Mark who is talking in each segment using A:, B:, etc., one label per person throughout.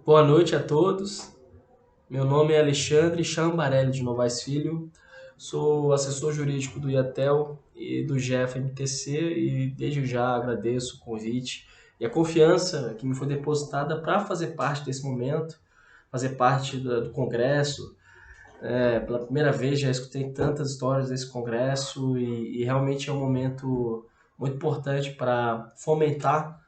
A: Boa noite a todos. Meu nome é Alexandre Chambarelli de Novaes Filho. Sou assessor jurídico do IATEL e do GFMTC e desde já agradeço o convite e a confiança que me foi depositada para fazer parte desse momento, fazer parte do congresso. Pela primeira vez já escutei tantas histórias desse congresso e realmente é um momento muito importante para fomentar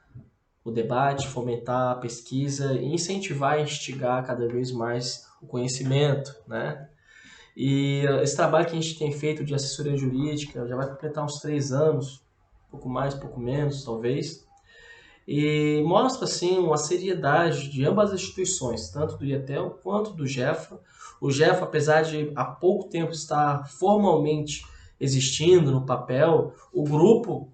A: o debate, fomentar a pesquisa e incentivar e instigar cada vez mais o conhecimento, né? E esse trabalho que a gente tem feito de assessoria jurídica já vai completar uns 3 anos, pouco mais, pouco menos, talvez, e mostra, assim, uma seriedade de ambas as instituições, tanto do IETEL quanto do GEFA. O GEFA, apesar de há pouco tempo estar formalmente existindo no papel, o grupo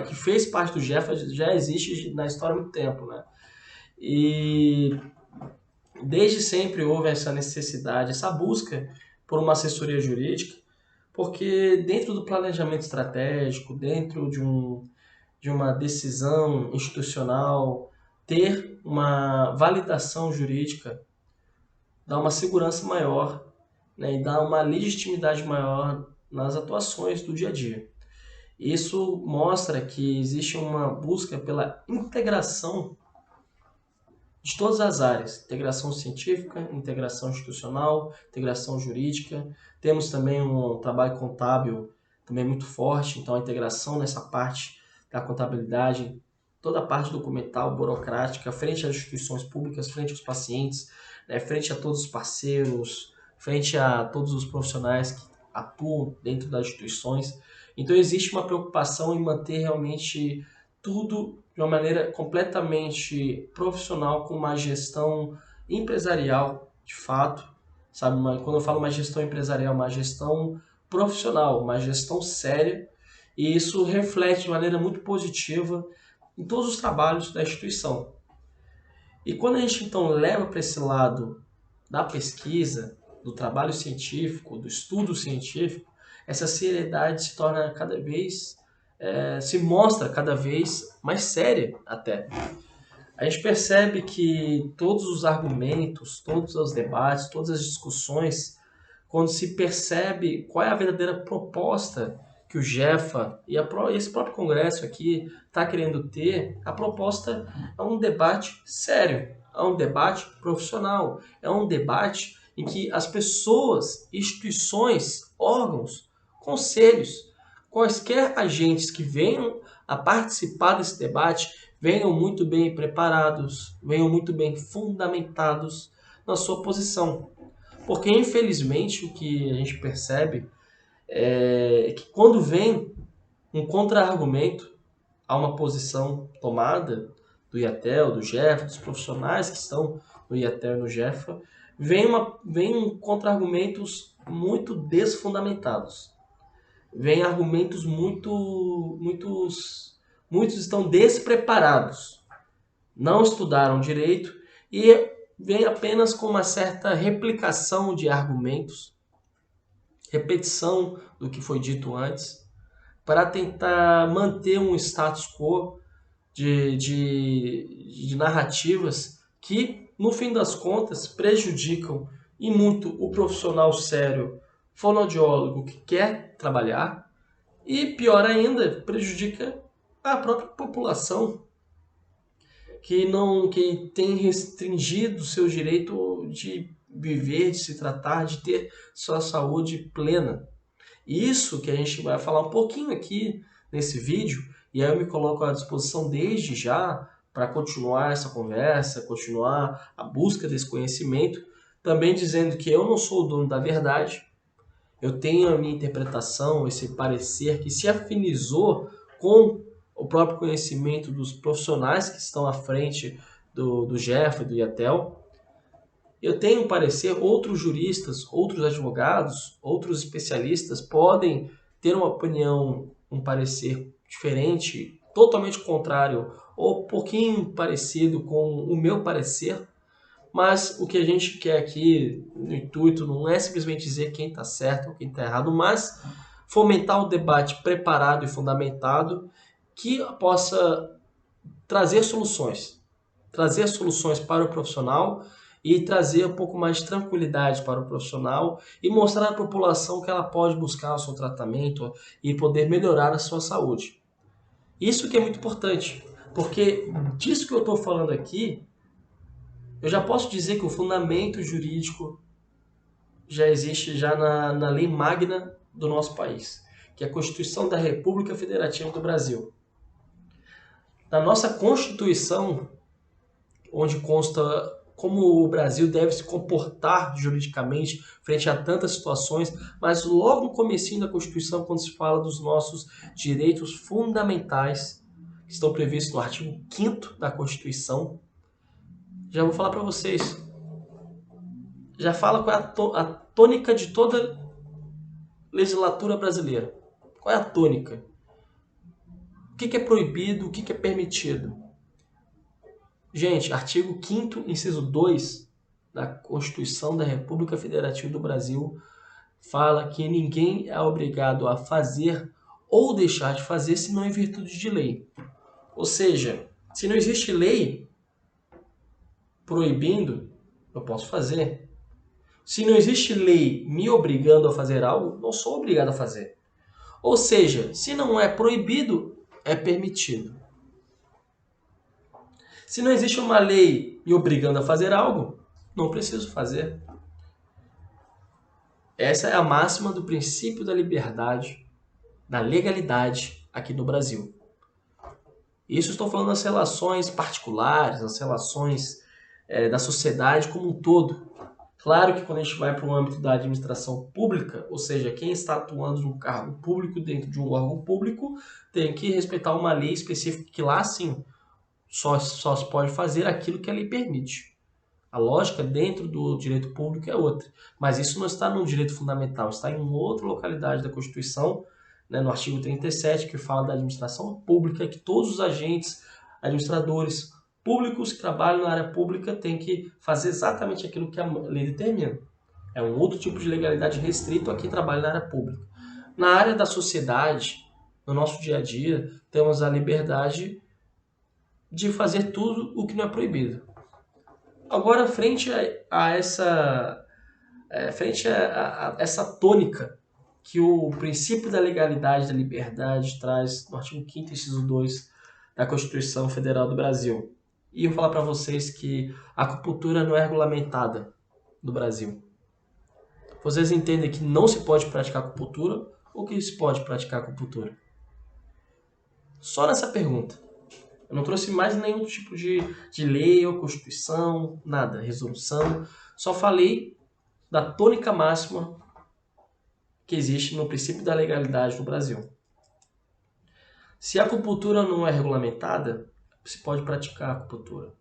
A: que fez parte do GEFA já existe na história há muito tempo, né? E desde sempre houve essa necessidade, essa busca por uma assessoria jurídica, porque dentro do planejamento estratégico, dentro de uma decisão institucional, ter uma validação jurídica dá uma segurança maior, né, e dá uma legitimidade maior nas atuações do dia a dia. Isso mostra que existe uma busca pela integração de todas as áreas, integração científica, integração institucional, integração jurídica. Temos também um trabalho contábil também muito forte, então a integração nessa parte da contabilidade, toda a parte documental, burocrática, frente às instituições públicas, frente aos pacientes, né, frente a todos os parceiros, frente a todos os profissionais que atuam dentro das instituições. Então existe uma preocupação em manter realmente tudo de uma maneira completamente profissional, com uma gestão empresarial, de fato, sabe? Quando eu falo uma gestão empresarial, uma gestão profissional, uma gestão séria, e isso reflete de maneira muito positiva em todos os trabalhos da instituição. E quando a gente então leva para esse lado da pesquisa, do trabalho científico, do estudo científico, essa seriedade se torna cada vez, se mostra cada vez mais séria até. A gente percebe que todos os argumentos, todos os debates, todas as discussões, quando se percebe qual é a verdadeira proposta que o GEFA e esse próprio Congresso aqui está querendo ter, a proposta é um debate sério, é um debate profissional, é um debate em que as pessoas, instituições, órgãos, conselhos, quaisquer agentes que venham a participar desse debate venham muito bem preparados, venham muito bem fundamentados na sua posição. Porque, infelizmente, o que a gente percebe é que quando vem um contra-argumento a uma posição tomada do IATEL, do GEFA, dos profissionais que estão no IATEL e no GEFA, vem contra-argumentos muito desfundamentados. Vem argumentos muitos estão despreparados, não estudaram direito e vem apenas com uma certa replicação de argumentos, repetição do que foi dito antes, para tentar manter um status quo de narrativas que, no fim das contas, prejudicam e muito o profissional sério, fonoaudiólogo que quer trabalhar, e, pior ainda, prejudica a própria população que tem restringido o seu direito de viver, de se tratar, de ter sua saúde plena. Isso que a gente vai falar um pouquinho aqui nesse vídeo, e aí eu me coloco à disposição desde já para continuar essa conversa, continuar a busca desse conhecimento, também dizendo que eu não sou o dono da verdade, eu tenho a minha interpretação, esse parecer que se afinizou com o próprio conhecimento dos profissionais que estão à frente do GEF, do IATEL. Eu tenho um parecer, outros juristas, outros advogados, outros especialistas podem ter uma opinião, um parecer diferente, totalmente contrário ou um pouquinho parecido com o meu parecer, mas o que a gente quer aqui no intuito não é simplesmente dizer quem está certo ou quem está errado, mas fomentar o debate preparado e fundamentado que possa trazer soluções. trazer soluções para o profissional e trazer um pouco mais de tranquilidade para o profissional e mostrar à população que ela pode buscar o seu tratamento e poder melhorar a sua saúde. Isso que é muito importante, porque disso que eu estou falando aqui, eu já posso dizer que o fundamento jurídico já existe já na lei magna do nosso país, que é a Constituição da República Federativa do Brasil. Na nossa Constituição, onde consta como o Brasil deve se comportar juridicamente frente a tantas situações, mas logo no comecinho da Constituição, quando se fala dos nossos direitos fundamentais, que estão previstos no artigo 5º da Constituição, já vou falar para vocês, já fala qual é a tônica de toda legislatura brasileira. Qual é a tônica? O que é proibido, o que é permitido? Gente, artigo 5º, inciso 2 da Constituição da República Federativa do Brasil fala que ninguém é obrigado a fazer ou deixar de fazer senão em virtude de lei. Ou seja, se não existe lei proibindo, eu posso fazer. Se não existe lei me obrigando a fazer algo, não sou obrigado a fazer. Ou seja, se não é proibido, é permitido. Se não existe uma lei me obrigando a fazer algo, não preciso fazer. Essa é a máxima do princípio da liberdade, da legalidade aqui no Brasil. Isso estou falando das relações particulares, das relações da sociedade como um todo. Claro que quando a gente vai para o âmbito da administração pública, ou seja, quem está atuando num cargo público dentro de um órgão público, tem que respeitar uma lei específica que lá sim só se pode fazer aquilo que a lei permite. A lógica dentro do direito público é outra. Mas isso não está no direito fundamental, está em uma outra localidade da Constituição, né, no artigo 37, que fala da administração pública, que todos os agentes, administradores públicos que trabalham na área pública têm que fazer exatamente aquilo que a lei determina. É um outro tipo de legalidade restrito a quem trabalha na área pública. Na área da sociedade, no nosso dia a dia, temos a liberdade de fazer tudo o que não é proibido. Agora, frente a essa tônica que o princípio da legalidade e da liberdade traz no artigo 5º, inciso 2 da Constituição Federal do Brasil, e eu vou falar para vocês que a acupuntura não é regulamentada no Brasil. Vocês entendem que não se pode praticar acupuntura ou que se pode praticar acupuntura? Só nessa pergunta. Eu não trouxe mais nenhum tipo de lei ou constituição, nada, resolução. Só falei da tônica máxima que existe no princípio da legalidade no Brasil. Se a acupuntura não é regulamentada, se pode praticar a acupuntura.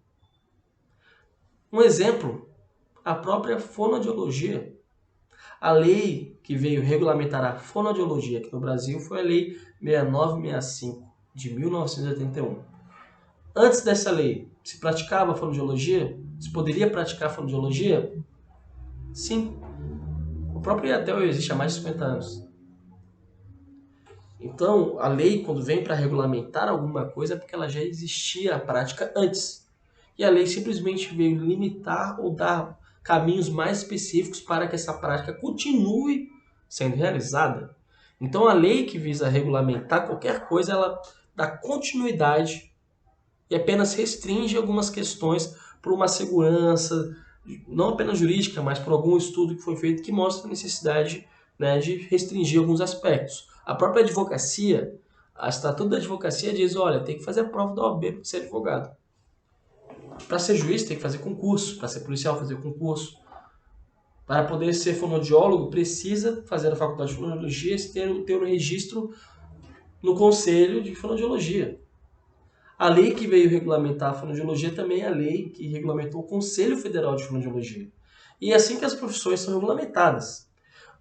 A: Um exemplo, a própria fonoaudiologia. A lei que veio regulamentar a fonoaudiologia aqui no Brasil foi a Lei 6965, de 1981. Antes dessa lei, se praticava fonoaudiologia? Se poderia praticar fonoaudiologia? Sim. O próprio IATEL existe há mais de 50 anos. Então, a lei, quando vem para regulamentar alguma coisa, é porque ela já existia a prática antes. E a lei simplesmente veio limitar ou dar caminhos mais específicos para que essa prática continue sendo realizada. Então, a lei que visa regulamentar qualquer coisa, ela dá continuidade e apenas restringe algumas questões por uma segurança, não apenas jurídica, mas por algum estudo que foi feito que mostra a necessidade, né, de restringir alguns aspectos. A própria advocacia, a Estatuto da Advocacia diz, olha, tem que fazer a prova da OAB para ser advogado. Para ser juiz tem que fazer concurso, para ser policial fazer concurso. Para poder ser fonoaudiólogo precisa fazer a faculdade de fonoaudiologia e ter um registro no Conselho de Fonoaudiologia. A lei que veio regulamentar a fonoaudiologia também é a lei que regulamentou o Conselho Federal de Fonoaudiologia. E é assim que as profissões são regulamentadas.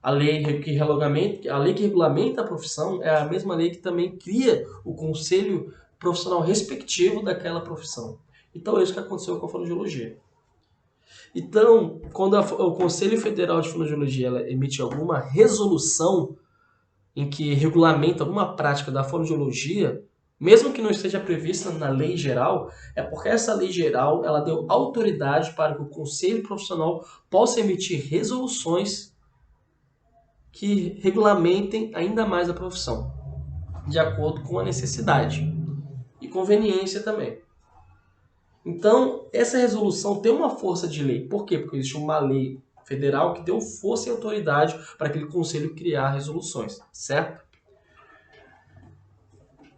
A: A lei que regulamenta a profissão é a mesma lei que também cria o conselho profissional respectivo daquela profissão. Então é isso que aconteceu com a fonoaudiologia. Então, quando o Conselho Federal de Fonoaudiologia ela emite alguma resolução em que regulamenta alguma prática da fonoaudiologia, mesmo que não esteja prevista na lei geral, é porque essa lei geral ela deu autoridade para que o conselho profissional possa emitir resoluções que regulamentem ainda mais a profissão, de acordo com a necessidade e conveniência também. Então, essa resolução tem uma força de lei. Por quê? Porque existe uma lei federal que deu força e autoridade para aquele conselho criar resoluções, certo?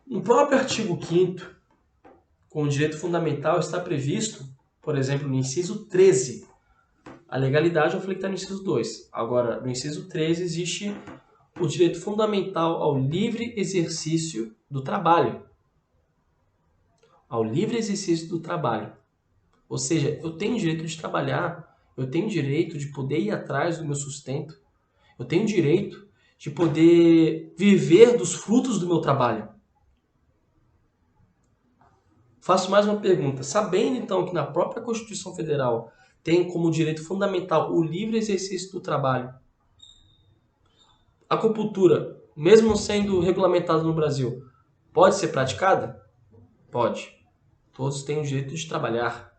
A: No próprio artigo 5º, com o direito fundamental, está previsto, por exemplo, no inciso 13, a legalidade, eu falei que está no inciso 2. Agora, no inciso 13 existe o direito fundamental ao livre exercício do trabalho. Ao livre exercício do trabalho. Ou seja, eu tenho direito de trabalhar, eu tenho direito de poder ir atrás do meu sustento, eu tenho direito de poder viver dos frutos do meu trabalho. Faço mais uma pergunta. Sabendo então que na própria Constituição Federal tem como direito fundamental o livre exercício do trabalho, a acupuntura, mesmo sendo regulamentada no Brasil, pode ser praticada? Pode. Todos têm o direito de trabalhar.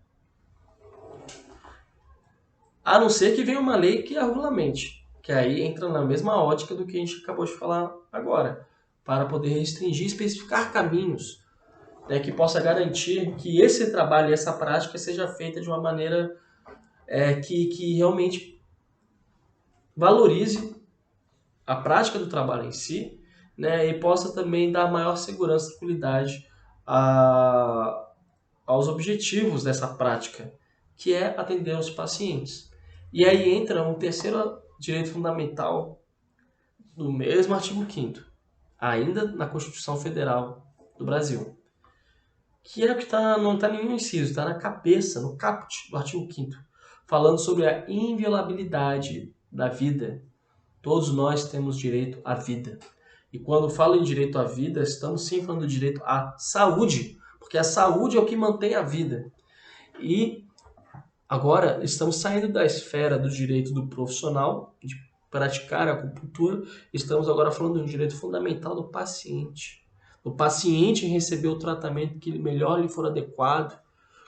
A: A não ser que venha uma lei que a regulamente, que aí entra na mesma ótica do que a gente acabou de falar agora, para poder restringir e especificar caminhos, né, que possa garantir que esse trabalho e essa prática seja feita de uma maneira que realmente valorize a prática do trabalho em si, né, e possa também dar maior segurança e tranquilidade aos objetivos dessa prática, que é atender os pacientes. E aí entra um terceiro direito fundamental do mesmo artigo 5º, ainda na Constituição Federal do Brasil, que é o que não está em nenhum inciso, está na cabeça, no caput do artigo 5º, falando sobre a inviolabilidade da vida. Todos nós temos direito à vida. E quando falo em direito à vida, estamos sim falando do direito à saúde, porque a saúde é o que mantém a vida. E agora estamos saindo da esfera do direito do profissional, de praticar a acupuntura, estamos agora falando do direito fundamental do paciente. O paciente receber o tratamento que melhor lhe for adequado,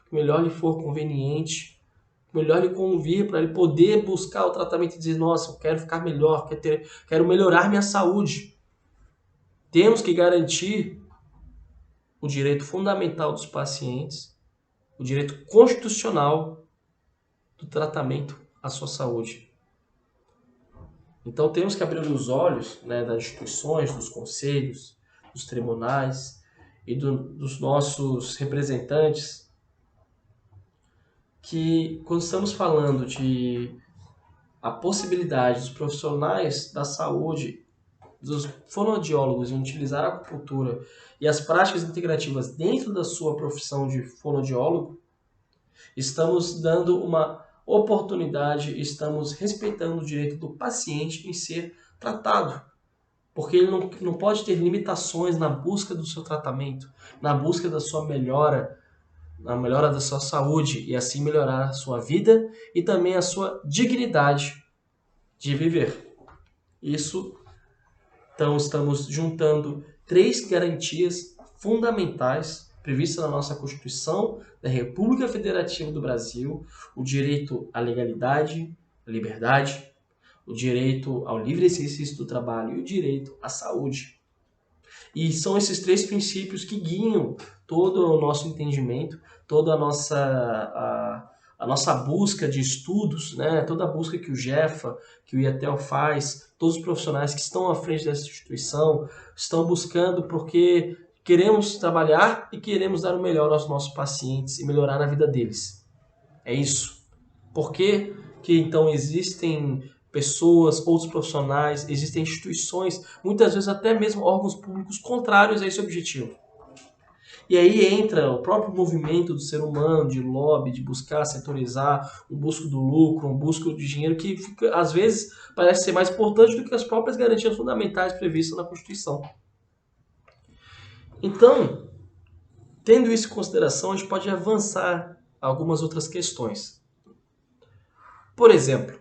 A: que melhor lhe for conveniente, que melhor lhe convir para ele poder buscar o tratamento e dizer, nossa, eu quero ficar melhor, quero melhorar minha saúde. Temos que garantir o direito fundamental dos pacientes, o direito constitucional do tratamento à sua saúde. Então temos que abrir os olhos, né, das instituições, dos conselhos, dos tribunais e dos nossos representantes, que quando estamos falando de a possibilidade dos profissionais da saúde, dos fonoaudiólogos em utilizar a acupuntura e as práticas integrativas dentro da sua profissão de fonoaudiólogo, estamos dando uma oportunidade, estamos respeitando o direito do paciente em ser tratado, porque ele não pode ter limitações na busca do seu tratamento, na busca da sua melhora, na melhora da sua saúde e assim melhorar a sua vida e também a sua dignidade de viver. Isso, então, estamos juntando 3 garantias fundamentais previstas na nossa Constituição da República Federativa do Brasil: o direito à legalidade, à liberdade, o direito ao livre exercício do trabalho e o direito à saúde. E são esses 3 princípios que guiam todo o nosso entendimento, toda a nossa busca de estudos, né? Toda a busca que o GEFA, que o IATEL faz, todos os profissionais que estão à frente dessa instituição estão buscando porque queremos trabalhar e queremos dar o melhor aos nossos pacientes e melhorar na vida deles. É isso. Por que então existem pessoas, outros profissionais, existem instituições, muitas vezes até mesmo órgãos públicos contrários a esse objetivo? E aí entra o próprio movimento do ser humano, de lobby, de buscar setorizar, um busco do lucro, um busco de dinheiro, que fica, às vezes parece ser mais importante do que as próprias garantias fundamentais previstas na Constituição. Então, tendo isso em consideração, a gente pode avançar a algumas outras questões. Por exemplo,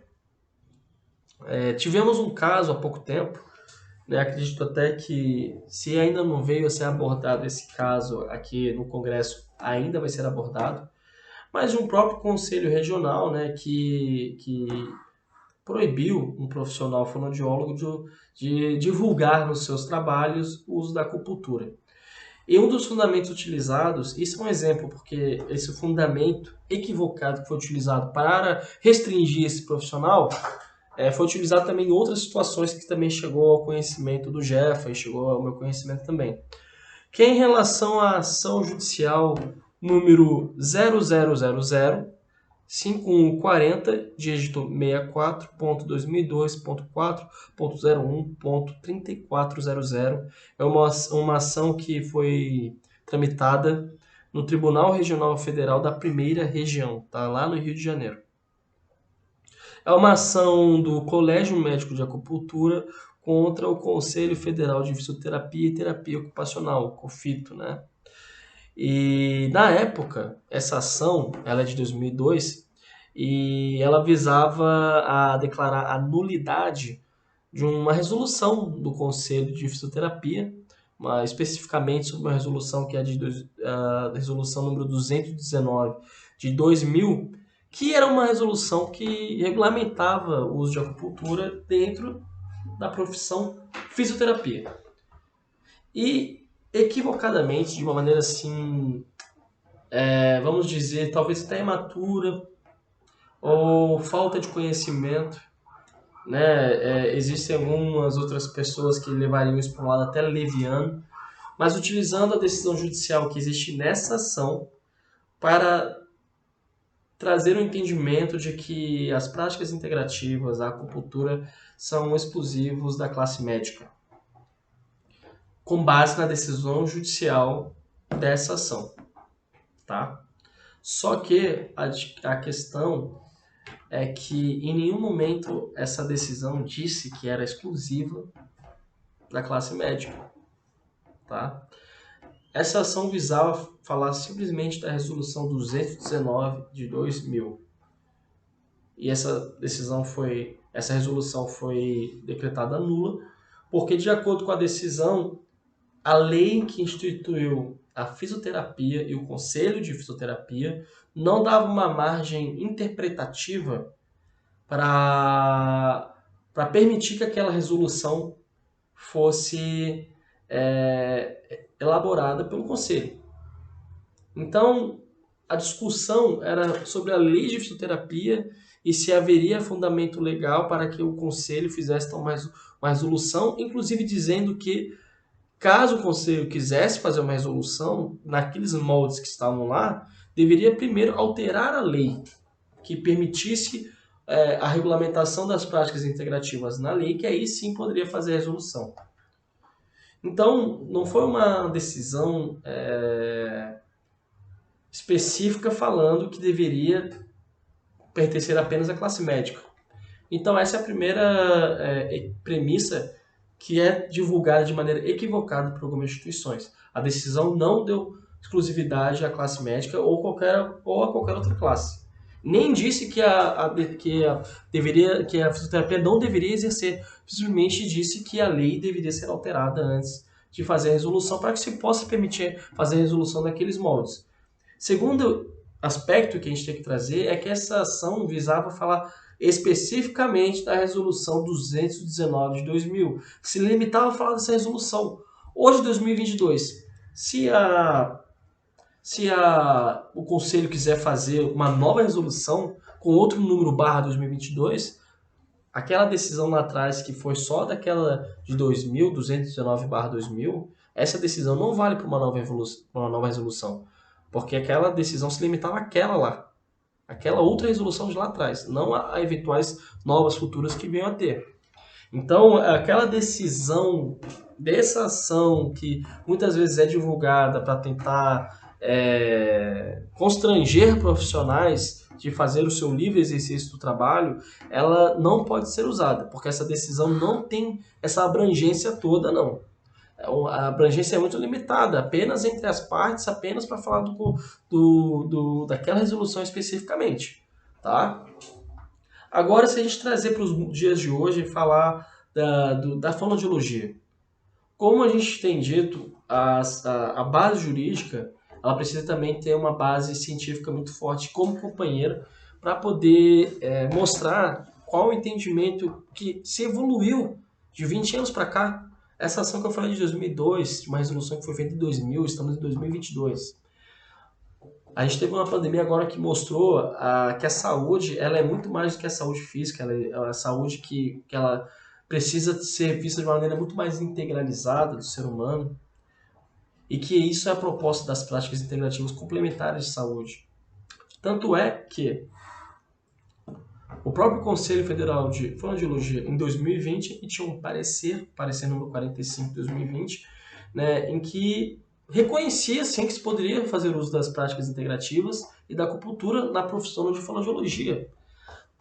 A: tivemos um caso há pouco tempo né? Acredito até que, se ainda não veio a ser abordado esse caso aqui no Congresso, ainda vai ser abordado, mas um próprio Conselho Regional, né, que proibiu um profissional fonoaudiólogo de divulgar nos seus trabalhos o uso da acupuntura. E um dos fundamentos utilizados, isso é um exemplo, porque esse fundamento equivocado que foi utilizado para restringir esse profissional foi utilizado também em outras situações que também chegou ao conhecimento do Jeff, e chegou ao meu conhecimento também. Que é em relação à ação judicial número 0000-5140, dígito 64.2002.4.01.3400. É uma ação que foi tramitada no Tribunal Regional Federal da Primeira Região, tá? Lá no Rio de Janeiro. É uma ação do Colégio Médico de Acupuntura contra o Conselho Federal de Fisioterapia e Terapia Ocupacional, COFITO, né? E na época, essa ação, ela é de 2002, e ela visava a declarar a nulidade de uma resolução do Conselho de Fisioterapia, especificamente sobre uma resolução que é a resolução número 219 de 2000, que era uma resolução que regulamentava o uso de acupuntura dentro da profissão fisioterapia. E equivocadamente, de uma maneira assim, vamos dizer, talvez até imatura ou falta de conhecimento, né? Existem algumas outras pessoas que levariam isso para um lado até leviano, mas utilizando a decisão judicial que existe nessa ação para trazer o entendimento de que as práticas integrativas, a acupuntura, são exclusivos da classe médica, com base na decisão judicial dessa ação, tá? Só que a questão é que em nenhum momento essa decisão disse que era exclusiva da classe médica, tá? Essa ação visava falar simplesmente da resolução 219 de 2000. E essa resolução foi decretada nula, porque de acordo com a decisão, a lei que instituiu a fisioterapia e o Conselho de Fisioterapia não dava uma margem interpretativa para permitir que aquela resolução fosse elaborada pelo Conselho. Então, a discussão era sobre a lei de fisioterapia e se haveria fundamento legal para que o Conselho fizesse uma resolução, inclusive dizendo que, caso o Conselho quisesse fazer uma resolução, naqueles moldes que estavam lá, deveria primeiro alterar a lei que permitisse a regulamentação das práticas integrativas na lei, que aí sim poderia fazer a resolução. Então, não foi uma decisão específica falando que deveria pertencer apenas à classe médica. Então, essa é a primeira premissa que é divulgada de maneira equivocada por algumas instituições. A decisão não deu exclusividade à classe médica ou a qualquer outra classe. Nem disse que a fisioterapia não deveria exercer, simplesmente disse que a lei deveria ser alterada antes de fazer a resolução para que se possa permitir fazer a resolução naqueles moldes. Segundo aspecto que a gente tem que trazer é que essa ação visava falar especificamente da resolução 219 de 2000, que se limitava a falar dessa resolução. Hoje, 2022, se o Conselho quiser fazer uma nova resolução com outro número / 2022, aquela decisão lá atrás que foi só daquela de 2000, 219/2000, essa decisão não vale para uma nova resolução, porque aquela decisão se limitava àquela lá, aquela outra resolução de lá atrás, não a eventuais novas futuras que venham a ter. Então, aquela decisão dessa ação que muitas vezes é divulgada para tentar constranger profissionais de fazer o seu livre exercício do trabalho, ela não pode ser usada, porque essa decisão não tem essa abrangência toda, não. A abrangência é muito limitada, apenas entre as partes, apenas para falar daquela resolução especificamente, tá? Agora, se a gente trazer para os dias de hoje e falar da fonoaudiologia. Como a gente tem dito, a base jurídica ela precisa também ter uma base científica muito forte como companheira para poder mostrar qual o entendimento que se evoluiu de 20 anos para cá. Essa ação que eu falei de 2002, de uma resolução que foi feita em 2000, estamos em 2022. A gente teve uma pandemia agora que mostrou que a saúde ela é muito mais do que a saúde física, ela é a saúde que ela precisa ser vista de uma maneira muito mais integralizada do ser humano e que isso é a proposta das práticas integrativas complementares de saúde. Tanto é que o próprio Conselho Federal de Fonoaudiologia, em 2020, emitiu um parecer número 45 de 2020, né, em que reconhecia sim que se poderia fazer uso das práticas integrativas e da acupuntura na profissão de fonoaudiologia.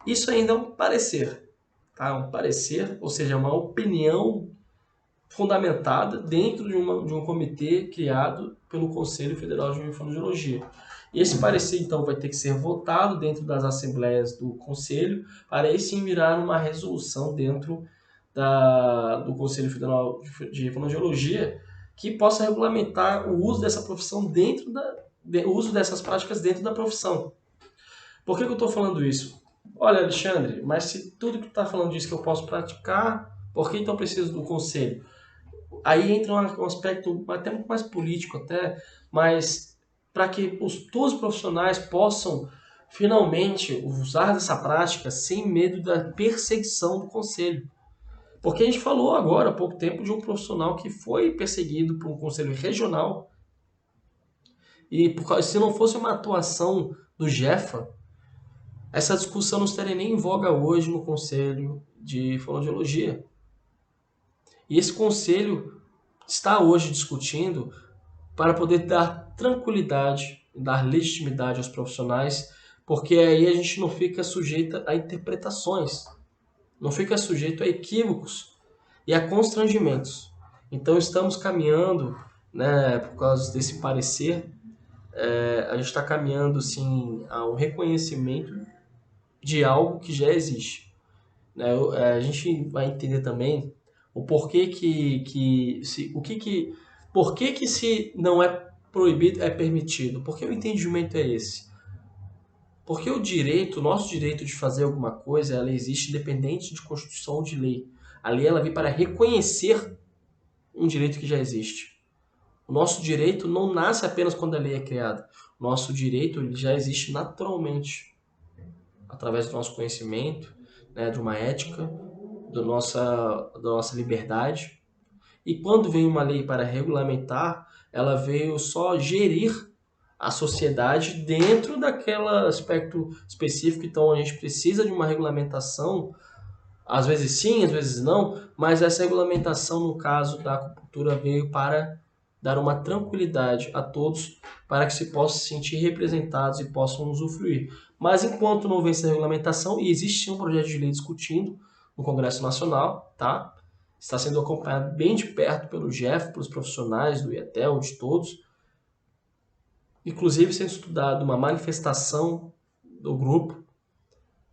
A: Isso ainda é um parecer, tá? Um parecer, ou seja, uma opinião fundamentada dentro de um comitê criado pelo Conselho Federal de Fonoaudiologia. E esse parecer, então, vai ter que ser votado dentro das assembleias do Conselho, para aí sim virar uma resolução dentro do Conselho Federal de Fonoaudiologia, que possa regulamentar o uso dessa profissão o uso dessas práticas dentro da profissão. Por que eu estou falando isso? Olha, Alexandre, mas se tudo que tu está falando disso que eu posso praticar, por que então eu preciso do Conselho? Aí entra um aspecto até muito mais político, mas para que todos os profissionais possam finalmente usar dessa prática sem medo da perseguição do conselho. Porque a gente falou agora há pouco tempo de um profissional que foi perseguido por um conselho regional e se não fosse uma atuação do Jefa, essa discussão não estaria nem em voga hoje no Conselho de Fonoaudiologia. E esse conselho está hoje discutindo para poder dar tranquilidade, dar legitimidade aos profissionais, porque aí a gente não fica sujeito a interpretações, não fica sujeito a equívocos e a constrangimentos. Então estamos caminhando, né, por causa desse parecer, a gente está caminhando sim a um reconhecimento de algo que já existe. Né? A gente vai entender também o porquê por que se não é proibido, é permitido? Porque o entendimento é esse. Porque o nosso direito de fazer alguma coisa, ela existe independente de Constituição ou de lei. A lei ela vem para reconhecer um direito que já existe. O nosso direito não nasce apenas quando a lei é criada. O nosso direito ele já existe naturalmente, através do nosso conhecimento, né, de uma ética, da nossa liberdade. E quando vem uma lei para regulamentar, ela veio só gerir a sociedade dentro daquele aspecto específico. Então a gente precisa de uma regulamentação, às vezes sim, às vezes não, mas essa regulamentação, no caso da acupuntura, veio para dar uma tranquilidade a todos para que se possam se sentir representados e possam usufruir. Mas enquanto não vem essa regulamentação, e existe um projeto de lei discutindo no Congresso Nacional, tá? Está sendo acompanhado bem de perto pelo Jeff, pelos profissionais do IETEL, de todos, inclusive sendo estudado uma manifestação do grupo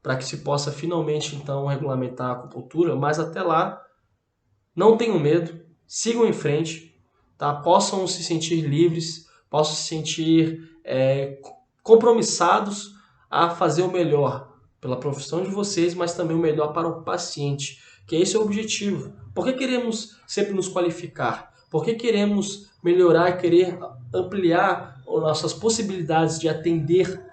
A: para que se possa finalmente então regulamentar a acupuntura, mas até lá não tenham medo, sigam em frente, tá? Possam se sentir livres, possam se sentir compromissados a fazer o melhor pela profissão de vocês, mas também o melhor para o paciente, que esse é o objetivo. Por que queremos sempre nos qualificar? Por que queremos melhorar e querer ampliar as nossas possibilidades de atender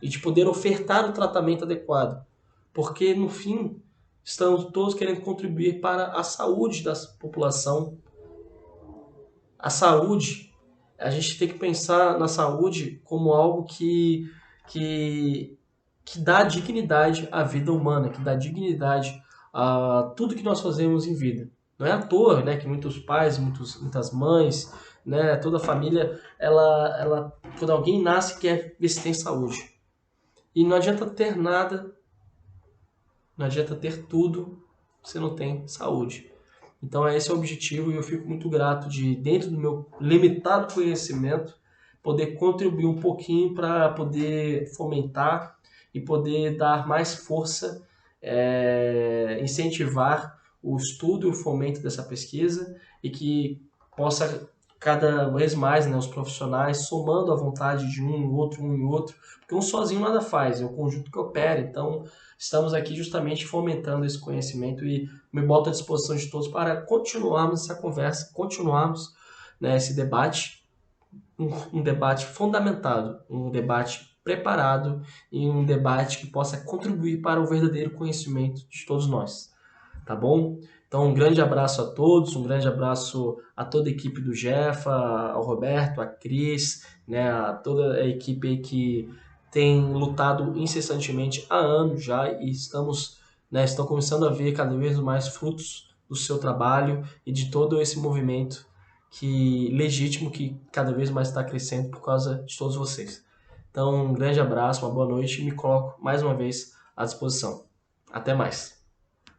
A: e de poder ofertar o tratamento adequado? Porque, no fim, estamos todos querendo contribuir para a saúde da população. A saúde, a gente tem que pensar na saúde como algo que dá dignidade à vida humana, que dá dignidade a tudo que nós fazemos em vida. Não é à toa, né, que muitos pais, muitas mães, né, toda a família, quando alguém nasce, quer ver se tem saúde. E não adianta ter nada, não adianta ter tudo se não tem saúde. Então esse é o objetivo e eu fico muito grato de, dentro do meu limitado conhecimento, poder contribuir um pouquinho para poder fomentar e poder dar mais força, incentivar o estudo e o fomento dessa pesquisa e que possa cada vez mais, né, os profissionais somando a vontade de um e outro, porque um sozinho nada faz, é o conjunto que opera. Então, estamos aqui justamente fomentando esse conhecimento e me boto à disposição de todos para continuarmos essa conversa, continuarmos, né, esse debate, um debate fundamentado, um debate preparado e um debate que possa contribuir para o verdadeiro conhecimento de todos nós, tá bom? Então, um grande abraço a todos, um grande abraço a toda a equipe do Jefa, ao Roberto, a Cris, né, a toda a equipe aí que tem lutado incessantemente há anos já e estão começando a ver cada vez mais frutos do seu trabalho e de todo esse movimento que legítimo que cada vez mais está crescendo por causa de todos vocês. Então, um grande abraço, uma boa noite e me coloco mais uma vez à disposição. Até mais.